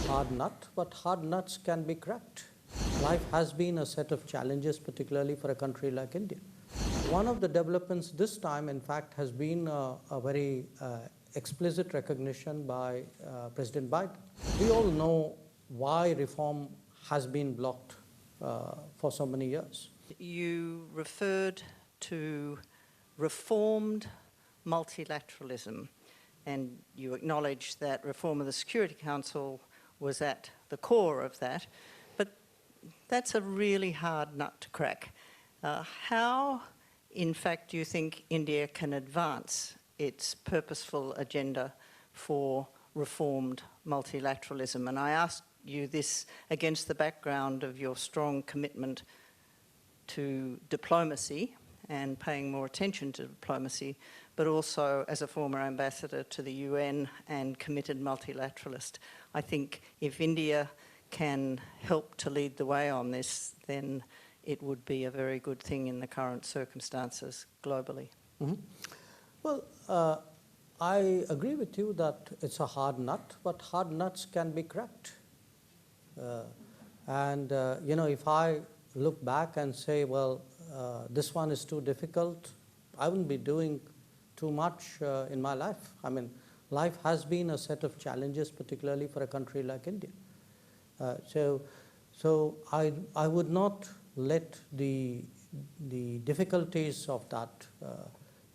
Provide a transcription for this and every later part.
hard nut, but hard nuts can be cracked. Life has been a set of challenges, particularly for a country like India. One of the developments this time, in fact, has been a very explicit recognition by President Biden. We all know why reform has been blocked for so many years. You referred to reformed multilateralism, and you acknowledged that reform of the Security Council was at the core of that, but that's a really hard nut to crack. How, in fact, do you think India can advance its purposeful agenda for reformed multilateralism? And I ask you this against the background of your strong commitment to diplomacy and paying more attention to diplomacy, but also as a former ambassador to the UN and committed multilateralist. I think if India can help to lead the way on this, then it would be a very good thing in the current circumstances globally. Mm-hmm. Well, I agree with you that it's a hard nut, but hard nuts can be cracked. You know, if I look back and say, well, this one is too difficult, I wouldn't be doing too much in my life. I mean, life has been a set of challenges, particularly for a country like India. So I would not let the difficulties of that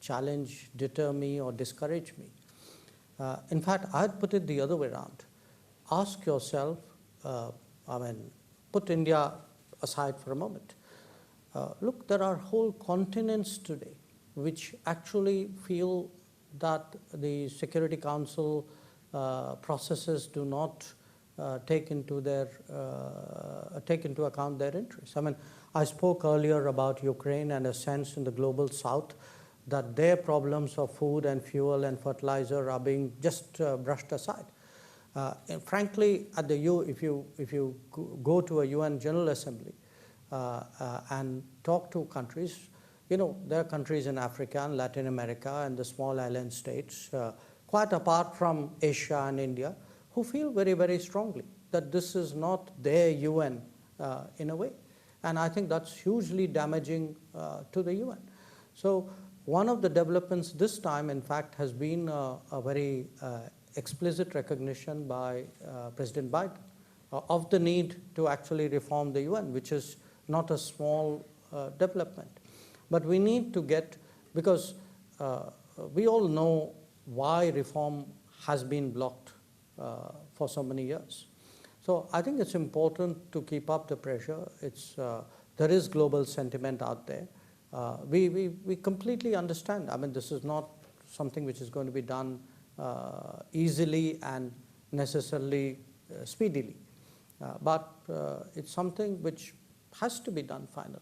challenge deter me or discourage me. In fact, I'd put it the other way around. Ask yourself, put India aside for a moment. Look, there are whole continents today which actually feel that the Security Council processes do not take into account their interests. I mean, I spoke earlier about Ukraine and a sense in the global south that their problems of food and fuel and fertilizer are being just brushed aside. And frankly, at the if you go to a UN General Assembly and talk to countries, you know, there are countries in Africa and Latin America and the small island states, quite apart from Asia and India, who feel very, very strongly that this is not their UN in a way. And I think that's hugely damaging to the UN. So one of the developments this time, in fact, has been a very explicit recognition by President Biden of the need to actually reform the UN, which is not a small development. But we need to get, because we all know why reform has been blocked for so many years. So I think it's important to keep up the pressure. There is global sentiment out there. We completely understand. I mean, this is not something which is going to be done easily and necessarily speedily. But it's something which has to be done finally.